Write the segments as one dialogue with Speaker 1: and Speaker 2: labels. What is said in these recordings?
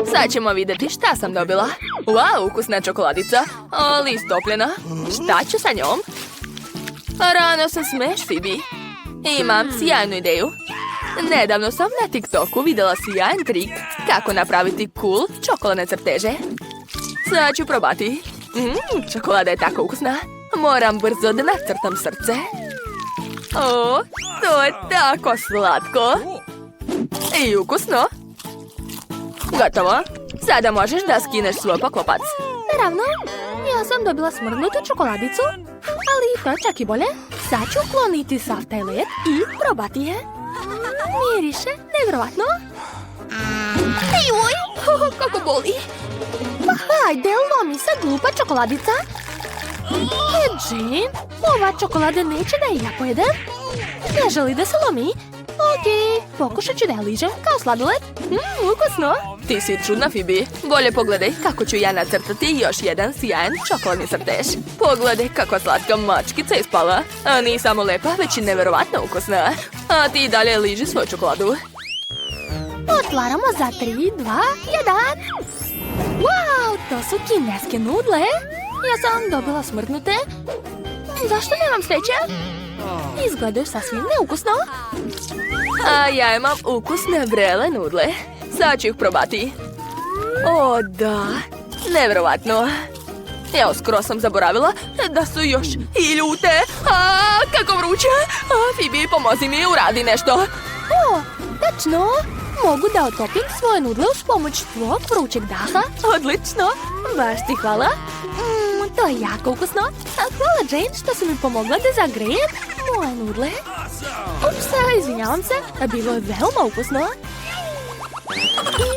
Speaker 1: Sad ćemo vidjeti šta sam dobila. Wow, ukusna čokoladica, ali istopljena. Šta ću sa njom? Rano se smeš, Phoebe. Imam sjajnu ideju. Nedavno sam na TikToku vidjela sjajan trik kako napraviti cool čokoladne crteže. Sad ću probati. Čokolada je tako ukusna. Moram brzo da nacrtam srce. O, to je tako slatko. I ukusno. Gotovo. Sada možeš da skineš svoj poklopac.
Speaker 2: Naravno, ja sam dobila smrdnutu čokoladicu, ali to je čak i bolje. Sad ću ukloniti sav taj led i probati je. Miriše, nevjerovatno. Joj, kako boli. Pa hajde, lomi se glupa čokoladica. Jane, ova čokolada neće da ja pojedem. Ne želi da se lomi. Okej, pokušat ću da je ližem kao sladoled. Ukusno.
Speaker 1: Ti si čudna, Phoebe. Bolje pogledaj kako ću ja nacrtati još jedan sjajan čokoladni crtež. Pogledaj kako slatka mačkica ispala. A nije samo lepa, već i nevjerovatno ukusna. A ti dalje liži svoju čokoladu.
Speaker 2: Otvaramo za 3, 2, 1. Wow, to su kineske nudle. Ja sam dobila smrdnute. Zašto nemam sreće? Izgledaju sasvim neukusno.
Speaker 1: A ja imam ukusne vrele nudle. Sad ću ih probati. O, da. Nevjerovatno. Evo, skoro sam zaboravila da su još i ljute. Kako vruće. Phoebe, pomozi mi, uradi nešto.
Speaker 2: O, tačno. Mogu da otopim svoje nudle uz pomoć tvog vrućeg daha.
Speaker 1: Odlično.
Speaker 2: Baš ti hvala. To je jako ukusno. Hvala, Jane, što si mi pomogla da zagrejem moje nudle. Ups, izvinjavam se. Bilo je veoma ukusno.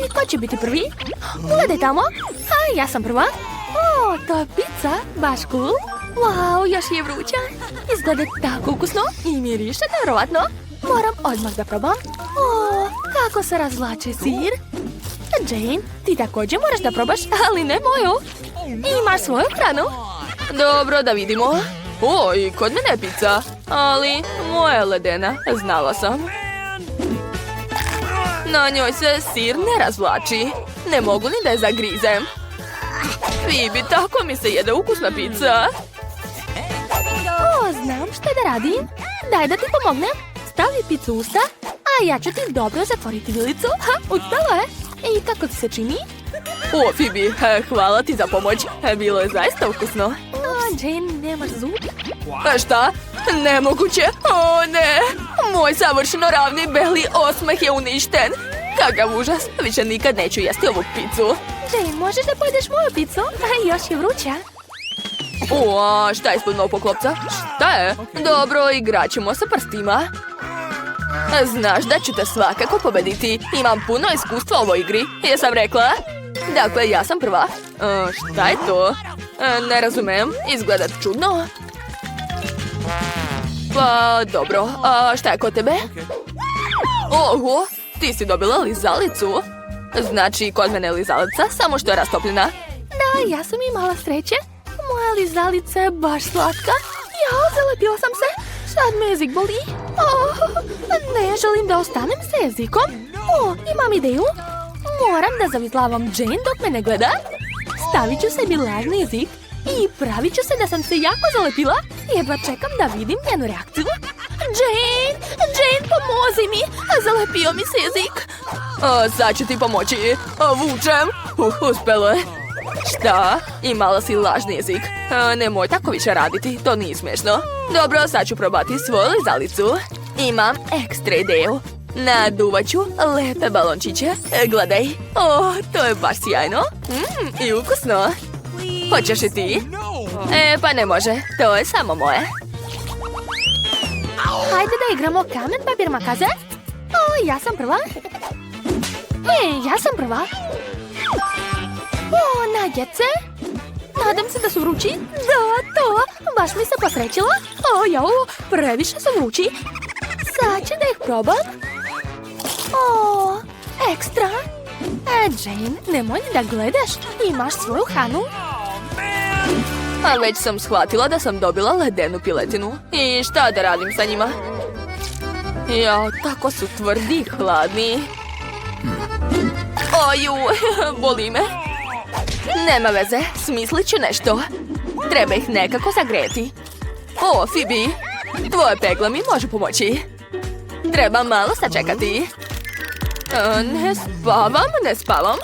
Speaker 2: I ko će biti prvi? Gledaj tamo. Ja sam prva. O, to je pizza. Baš cool. Wow, još je vruća. Izgleda tako ukusno i miriše nevjerovatno. Moram odmah da probam. O, kako se razvlači sir. Jane, ti također moraš da probaš, ali ne moju. Imaš svoju hranu.
Speaker 1: Dobro, da vidimo. O, i kod mene je pizza. Ali moja je ledena, znala sam. Na njoj se sir ne razvlači. Ne mogu ni da je zagrizem. Phoebe, tako mi se jede ukusna pizza.
Speaker 2: O, znam što da radim. Daj da ti pomognem. Stavi pizzu u usta, a ja ću ti dobro zatvoriti vilicu. Uspelo je. I kako ti se čini?
Speaker 1: O, Phoebe, hvala ti za pomoć. Bilo je zaista ukusno.
Speaker 2: O, Jane, nemaš zub?
Speaker 1: Šta? Nemoguće. O, ne. Moj savršeno ravni beli osmeh je uništen. Kakav užas. Više nikad neću jesti ovu pizzu.
Speaker 2: Jane, možeš da pojedeš moju pizzu? Još je vruća.
Speaker 1: O, šta je ispod mog poklopca? Šta je? Dobro, igrat ćemo sa prstima. Znaš da ću te svakako pobediti. Imam puno iskustva u ovoj igri. Jesam rekla? Dakle, ja sam prva. Šta je to? Ne razumem. Izgleda čudno. Pa, dobro. A šta je kod tebe? Oho, ti si dobila lizalicu. Znači, kod mene je lizalica, samo što je rastopljena.
Speaker 2: Da, ja sam imala sreće. Moja lizalica je baš slatka. Zalepila sam se. Sad me jezik boli. Ne želim da ostanem sa jezikom. Imam ideju. Moram da zavitlavam Jane dok me ne gleda. Stavit ću sebi lažni jezik i pravit ću se da sam se jako zalepila. Jedva čekam da vidim njenu reakciju. Jane, pomozi mi. Zalepio mi se jezik.
Speaker 1: Sad ću ti pomoći. Vučem. Uspelo je. Šta? Imala si lažni jezik. Nemoj tako više raditi, to nije smiješno. Dobro, sad ću probati svoju lizalicu. Imam ekstra ideju. Naduvat ću lepe balončiće. Gledaj. To je baš sjajno. I ukusno. Hoćeš i ti? Pa ne može, to je samo moje.
Speaker 2: Hajde da igramo kamen, papir, makaze. Ja sam prva. Ja sam prva. Nagice. Nadam se da su vrući. Da, to. Baš mi se posrećilo. Previše su vrući. Sad ću da ih probam. Ekstra. Jane, nemoj ni da gledaš. Imaš svoju hranu.
Speaker 1: A već sam shvatila da sam dobila ledenu piletinu. I šta da radim sa njima? Tako su tvrdi i hladni. Oju, boli me. Nema veze, smislit ću nešto. Treba ih nekako zagreti. O, Phoebe, tvoje pegla mi može pomoći. Treba malo sačekati. Ne spavam.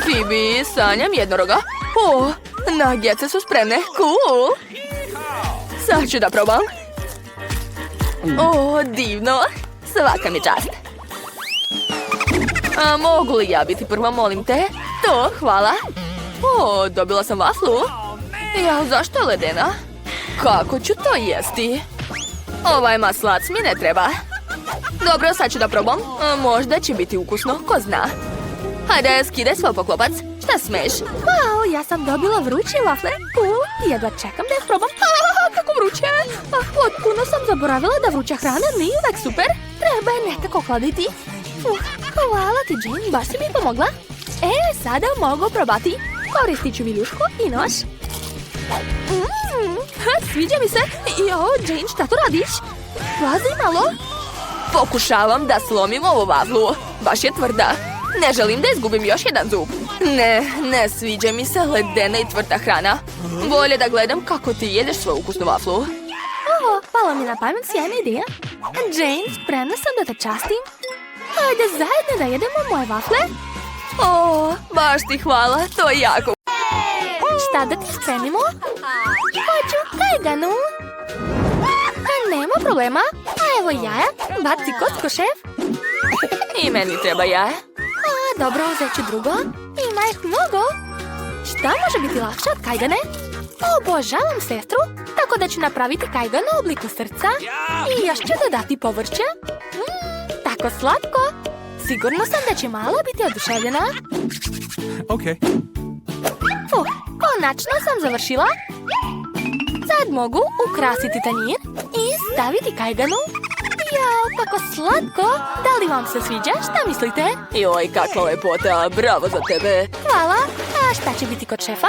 Speaker 1: Phoebe, sanjam jednoroga. O, nagijace su spremne. Cool. Sad ću da probam. O, divno. Svaka mi čast. A mogu li ja biti prva, molim te? To, hvala. O, dobila sam vaflu. Ja, zašto je ledena? Kako ću to jesti? Ovaj maslac mi ne treba. Dobro, sad ću da probam. Možda će biti ukusno, ko zna. Hajde, skidaj svoj poklopac. Šta smeš?
Speaker 2: Wow, ja sam dobila vruće wafle. Jedva čekam da ih probam. Kako vruće. Potpuno sam zaboravila da vruća hrana nije uvek super. Treba je nekako hladiti. Hvala ti, Jane, baš si mi pomogla. Sada mogu probati. Koristit ću viljušku i nož. Sviđa mi se. Jo, Jane, šta tu radiš? Pazi malo.
Speaker 1: Pokušavam da slomim ovu vaflu. Baš je tvrda. Ne želim da izgubim još jedan zub. Ne sviđa mi se ledena i tvrda hrana. Bolje da gledam kako ti jedeš svoju ukusnu vaflu.
Speaker 2: Pala mi na pamet sjajna ideja. Jane, spremna sam da te častim. Hajde zajedno da jedemo moje vafle.
Speaker 1: O, baš ti hvala, to je jako.
Speaker 2: Šta da ti spremimo? Hoću kajganu. Nema problema. A evo jaja, baci kocko, šef.
Speaker 1: I meni treba jaja.
Speaker 2: Dobro, uzet ću drugo. Ima ih mnogo. Šta može biti lakše od kajgane? Obožavam sestru, tako da ću napraviti kajgan u obliku srca. I još ću dodati povrće. Tako slatko. Sigurno sam da će mala biti oduševljena. Konačno sam završila. Sad mogu ukrasiti tanjir i staviti kajganu. Jao, kako slatko! Da li vam se sviđa? Šta mislite?
Speaker 1: Joj, kakva lepota, bravo za tebe.
Speaker 2: Hvala. A šta će biti kod šefa?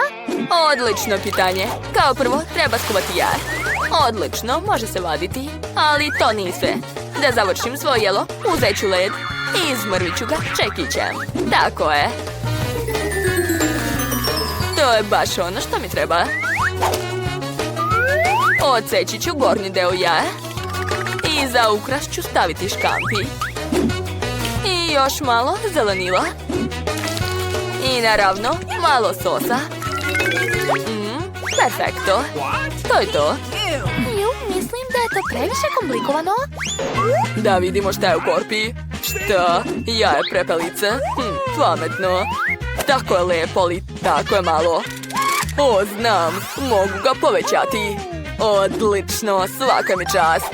Speaker 1: Odlično pitanje. Kao prvo, treba skuvati jaje. Odlično, može se vaditi. Ali to nije sve. Da završim svoje jelo, uzet ću led i izmrvit ću ga čekićem. Tako je. To je baš ono što mi treba. Odseći ću gornji deo jaja. I za ukras ću staviti škampi. I još malo zelenila. I naravno malo sosa. Perfekto. To je to.
Speaker 2: Mislim da je to previše komplikovano.
Speaker 1: Da vidimo šta je u korpi. Šta? Jaje prepelice? Pametno. Tako je lepo, ali tako je malo. O, znam. Mogu ga povećati. Odlično, svaka mi čast.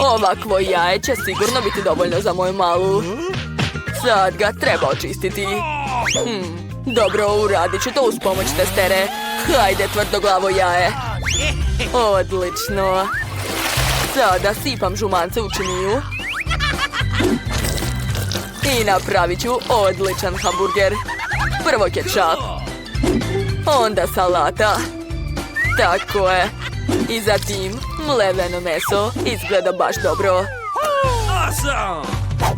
Speaker 1: Ovakvo jaje će sigurno biti dovoljno za moju malu. Sad ga treba očistiti. Dobro, uradit ću to uz pomoć testere. Hajde, tvrdoglavo jaje. Odlično. Sada sipam žumance u činiju. I napravit ću odličan hamburger. Prvo kečap. Onda salata. Tako je. I zatim mleveno meso. Izgleda baš dobro.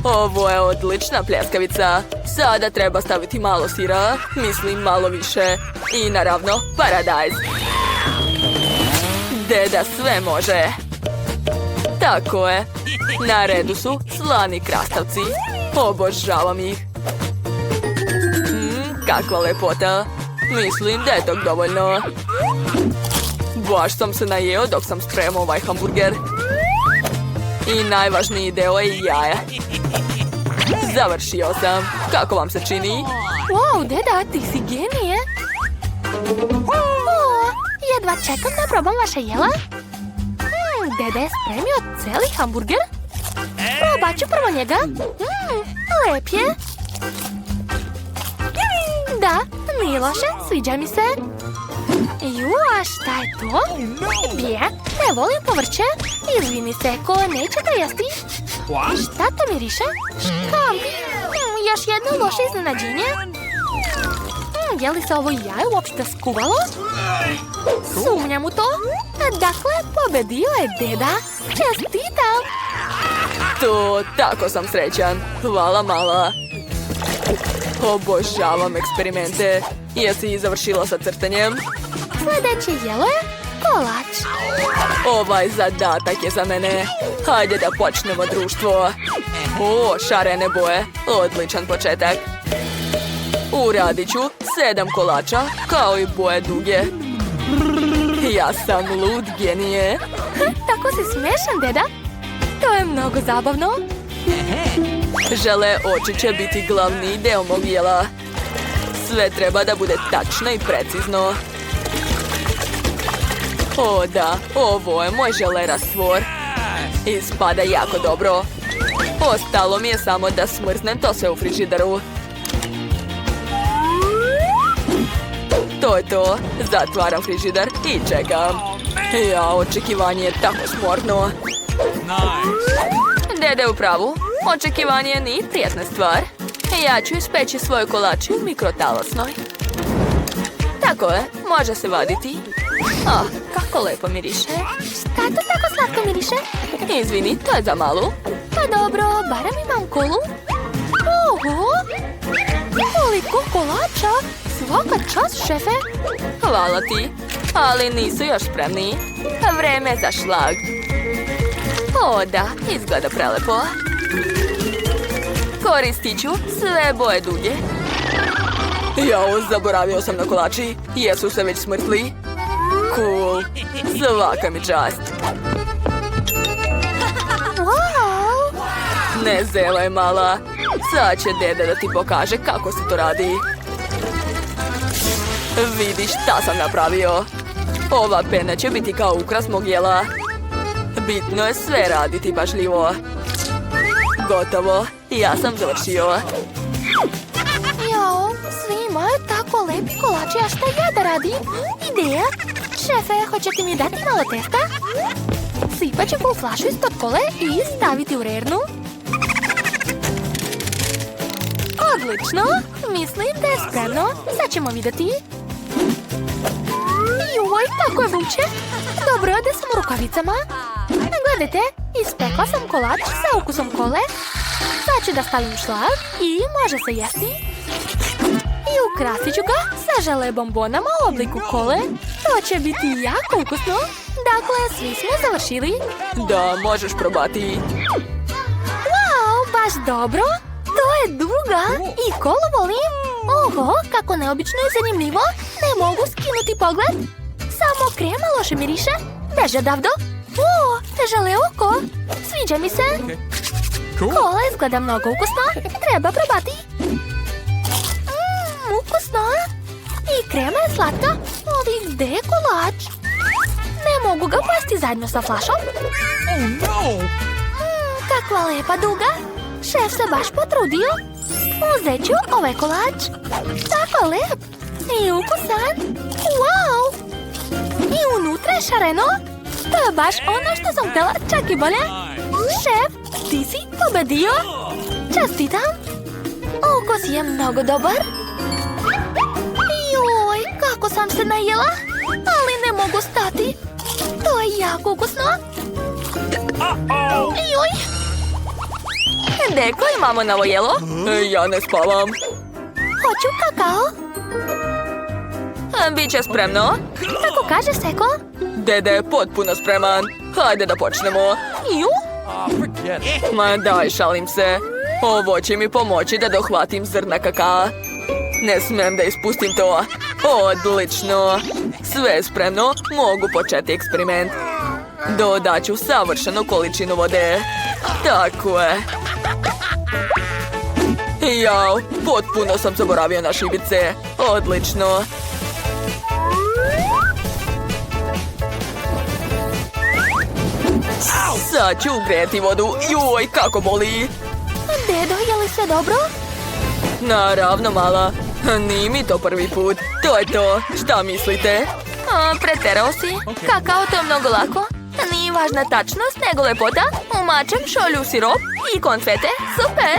Speaker 1: Ovo je odlična pljeskavica. Sada treba staviti malo sira. Mislim malo više. I naravno paradajz. Deda sve može. Tako je. Na redu su slani krastavci. Obožavam ih. Kakva lepota. Mislim da je tog dovoljno. Baš sam se najeo dok sam spremao ovaj hamburger. I najvažniji deo je jaje. Završio sam. Kako vam se čini?
Speaker 2: Wow, deda, ti si genije. Jedva čekam da probam vaše jela. Deda je spremio celi hamburger. Probat ću prvo njega. Lep je. Da, nije loše, sviđa mi se. A šta je to? Bije, ne volim povrće. Izvini se, ko neće to jesti? Šta to miriše? Škampi. Još jedno loše iznenađenje. Je li se ovo jaje uopšte skuvalo? Sumnjam u to. Dakle, pobedio je deda. Čestitam!
Speaker 1: To, tako sam srećan. Hvala mala. Obožavam eksperimente. Jesi završila sa crtanjem?
Speaker 2: Sljedeće jelo je kolač.
Speaker 1: Ovaj zadatak je za mene. Hajde da počnemo društvo. O, šarene boje. Odličan početak. Uradit ću 7 kolača, kao i boje duge. Ja sam lud genije.
Speaker 2: Tako si smešan, deda. To je mnogo zabavno.
Speaker 1: Žele oči će biti glavni deo mog jela. Sve treba da bude tačno i precizno. O da, ovo je moj žele rastvor. Ispada jako dobro. Ostalo mi je samo da smrznem to sve u frižideru. To je to. Zatvaram frižider i čekam. Ja, očekivanje je tako smorno. Dede u pravu. Očekivanje nije prijetna stvar. Ja ću ispeći svoje kolače u mikrotalasnoj. Tako je, može se vaditi. Kako lepo miriše.
Speaker 2: Šta to tako slatko miriše?
Speaker 1: Izvini, to je za malu.
Speaker 2: Pa dobro, barem imam kolu. Oho! Koliko kolača! Svaka čast, šefe!
Speaker 1: Hvala ti, ali nisu još spremni. Vreme za šlag. O da, izgleda prelepo. Koristit ću sve boje duge. Jao, zaboravio sam na kolači. Jesu se već smrzli? Cool. Svaka mi čast.
Speaker 2: Wow!
Speaker 1: Ne zevaj, mala. Sad će deda da ti pokaže kako se to radi. Vidi šta sam napravio. Ova pena će biti kao ukras mog jela. Bitno je sve raditi pažljivo. Gotovo. Ja sam završio.
Speaker 2: Jao, svi imaju tako lepi kolači, a šta ja da radim? Ideja? Šefe, hoćete mi dati malo testa? Sipat ću u flašu ispod kole i staviti u rernu. Odlično! Mislim da je spremno. Sad ćemo vidjeti. Joj, tako je vruće. Dobro je da sam u rukavicama. Gledajte, ispekla sam kolač sa ukusom kole. Sad ću da stavim šlag i može se jesti. I ukrasit ću ga sa žele bombonama u obliku kole. To će biti jako ukusno. Dakle, svi smo završili.
Speaker 1: Da, možeš probati.
Speaker 2: Wow, baš dobro. To je duga i kolo volim. Oho, kako neobično i zanimljivo. Ne mogu skinuti pogled. Samo krema loše miriše. Beže odavdo. O, žele oko. Sviđa mi se. Kola izgleda mnogo ukusno. Treba probati. Ukusno. I krema je slatka. Ali gde je kolač? Ne mogu ga pojesti zajedno sa flašom. Kakva lepa duga. Šef se baš potrudio. Uzet ću ovaj kolač. Tako lep. I ukusan. Wow. I unutra je šareno. To je baš ono što sam htjela, čak i bolje. Šef, ti si pobedio. Čestitam. Ukus je mnogo dobar. Joj, kako sam se najela. Ali ne mogu stati. To je jako ukusno. Joj.
Speaker 1: Deko, imamo novo jelo? Ja ne spavam.
Speaker 2: Hoću kakao.
Speaker 1: Biće spremno.
Speaker 2: Kako kaže Seko?
Speaker 1: Dede je potpuno spreman. Hajde da počnemo.
Speaker 2: Ju?
Speaker 1: Ma daj, šalim se. Ovo će mi pomoći da dohvatim zrna kakaa. Ne smem da ispustim to. Odlično. Sve je spremno. Mogu početi eksperiment. Dodat ću savršenu količinu vode. Tako je. Jao, potpuno sam zaboravio na šibice. Odlično. Sad ću ugrijati vodu. Joj, kako boli.
Speaker 2: Dedo, je li sve dobro?
Speaker 1: Naravno, mala. Nije mi to prvi put. To je to. Šta mislite? Preterao si. Kakao, to je mnogo lako. Nije važna tačnost, nego lepota. Umačem šolju sirop i konfete. Super!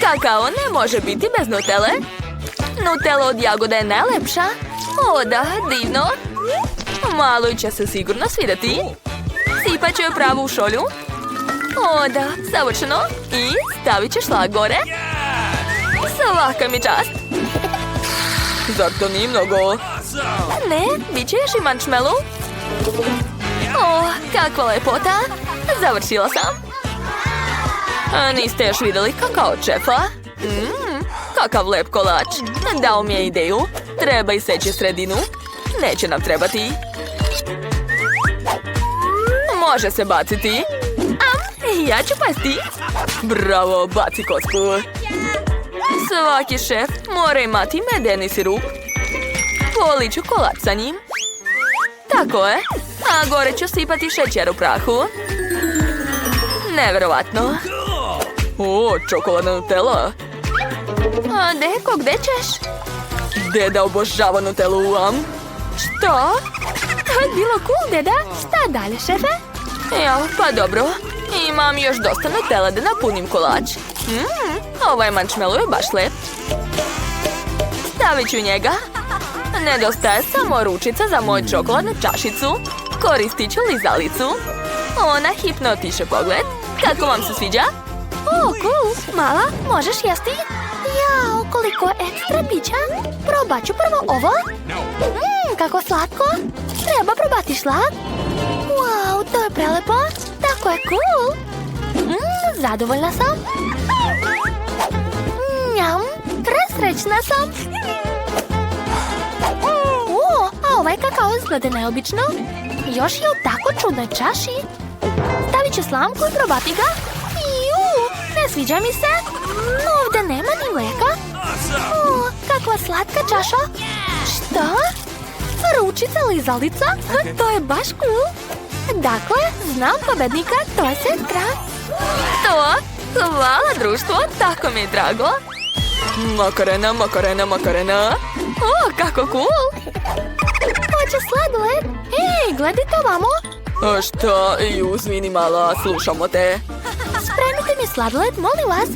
Speaker 1: Kakao ne može biti bez Nutele. Nutella od jagoda je najlepša. O da, divno. Malo će se sigurno svidjeti. Sipat ću je pravu u šolju. O, da, savršeno. I stavit ćeš šlag gore. Svaka mi čast. Zar to nije mnogo? Ne, bit će još i marshmallow. O, kakva lepota. Završila sam. Niste još vidjeli kakao od šefa? Kakav lep kolač. Dao mi je ideju. Treba iseći sredinu. Neće nam trebati. Može se baciti. Ja ću pasti. Bravo, baci kocku. Svaki šef mora imati medeni sirup. Polit ću kolač sa njim. Tako je. A gore ću sipati šećer u prahu. Nevjerovatno. O, čokoladna Nutella. A deko, gdje ćeš? Deda obožava Nutellu. Što? To je bilo cool, deda. Šta dalje, šefe? Ja, pa dobro. Imam još dosta Nutella da napunim kolač. Ovaj marshmallow je baš lep. Stavit ću njega. Nedostaje samo ručica za moju čokoladnu čašicu. Koristit ću lizalicu. Ona hipnotiše pogled. Kako vam se sviđa?
Speaker 2: O, cool. Mala, možeš jesti? Jao, koliko ekstra pića. Probat ću prvo ovo. Kako slatko. Treba probati šlag. Wow, to je prelepo. Tako je cool. Zadovoljna sam. Njam, presrećna sam. O, a ovaj kakao izgleda neobično. Još je u tako čudnoj čaši. Stavit ću slamku i probati ga. Ne sviđa mi se. Ovdje nema ni mlijeka. O, kakva slatka čaša. Što? Ručica lizalica? To je baš cool. Dakle, znam pobednika, to je sestra.
Speaker 1: To? Hvala društvo, tako mi je drago. Makarena, makarena, makarena. O, kako cool.
Speaker 2: Hoće sladoled. Ej, gledaj to vamo.
Speaker 1: Što? Izvini mala, slušamo te.
Speaker 2: Spremite mi sladoled, molim vas.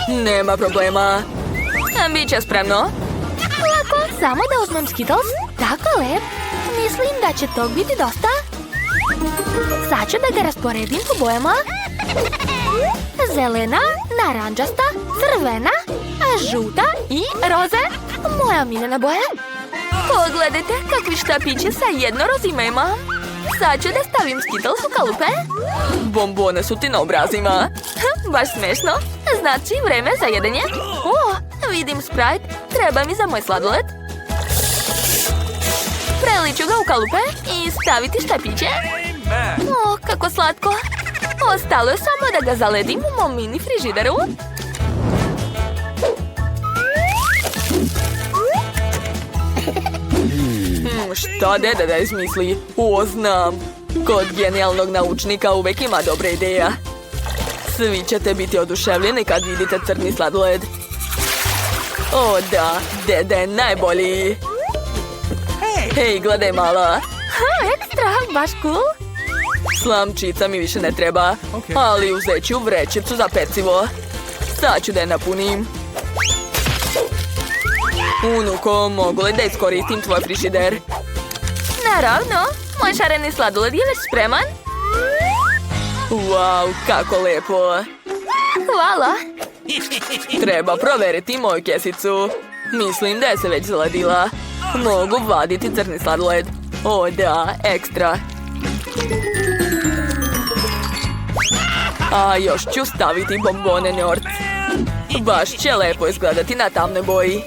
Speaker 1: Nema problema. Biće spremno.
Speaker 2: Lako, samo da uzmem Skittles. Tako lep. Mislim da će tog biti dosta. Sad ću da ga rasporedim po bojama. Zelena, naranđasta, crvena, žuta i roze. Moja omiljena boja.
Speaker 1: Pogledajte kakvi štapići sa jednorozima ima. Sad ću da stavim Skittles u kalupe. Bombone su ti na obrazima. Baš smešno. Znači, vreme za jedenje. O, vidim Sprite. Treba mi za moj sladoled. Preliću ga u kalupe i staviti štapiće. O, kako slatko. Ostalo je samo da ga zaledim u mom mini frižideru. Šta deda da izmisli? O, znam. Kod genijalnog naučnika uvek ima dobra ideja. Svi ćete biti oduševljeni kad vidite crni sladoled. O da, deda je najbolji. Hej, gledaj mala.
Speaker 2: Ekstra, baš cool.
Speaker 1: Slamčica mi više ne treba, ali uzet ću vrećicu za pecivo. Sad ću da je napunim. Unuko, mogu li da iskoristim tvoj frižider? Naravno, moj šareni sladoled je već spreman. Wow, kako lepo. Hvala. Treba proveriti moju kesicu. Mislim da je se već zaladila. Mogu vaditi crni sladoled. O da, ekstra. A još ću staviti bombone njort. Baš će lepo izgledati na tamnoj boji.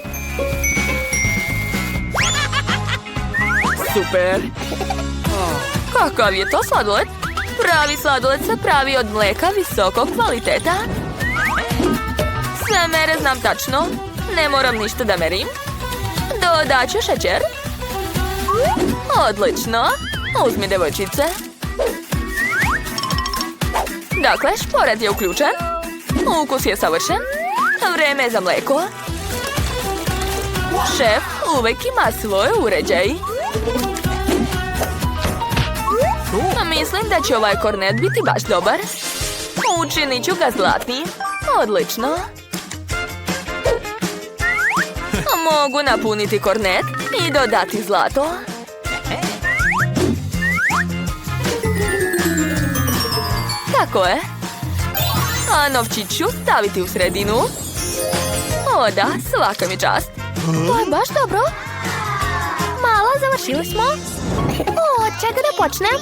Speaker 1: Super. Kakav je to sladoled? Pravi sladoled se pravi od mlijeka visokog kvaliteta. Sve mere znam tačno. Ne moram ništa da merim. Dodat ću šećer. Odlično. Uzmi devojčice. Dakle, šporet je uključen. Ukus je savršen. Vreme je za mlijeko. Šef uvek ima svoj uređaj. Mislim da će ovaj kornet biti baš dobar. Učinit ću ga zlatnim. Odlično. Mogu napuniti kornet i dodati zlato. Tako je. a novčić ću staviti u sredinu. O da, svaka mi čast.
Speaker 2: To je baš dobro. Mala, završili smo. O, čega da počnem?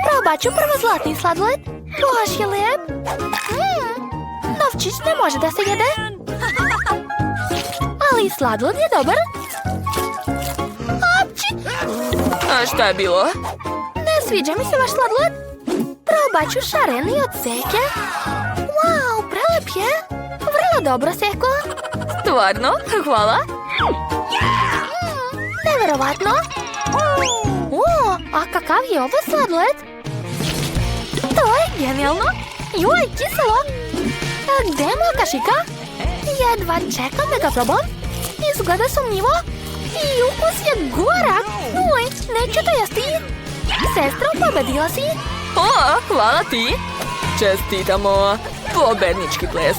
Speaker 2: Probat ću prvo zlatni sladoled. Baš je lijep. Novčić ne može da se jede. Ali sladoled je dobar. Apči!
Speaker 1: A šta je bilo?
Speaker 2: Ne sviđa mi se vaš sladoled. Probat ću šareni od seke. Wow, prelep je. Vrlo dobro seko.
Speaker 1: Stvarno? Hvala.
Speaker 2: Neverovatno. O, a kakav je ovo sladoled? To je genijalno. Joj, kiselo. A gde je moja kašika? Jedva čekam da ga probam. Izgleda sumnjivo. I ukus je gorak. Oj, neću to jesti. Sestro, pobedila si.
Speaker 1: O, hvala ti. Čestitamo. Pobednički ples.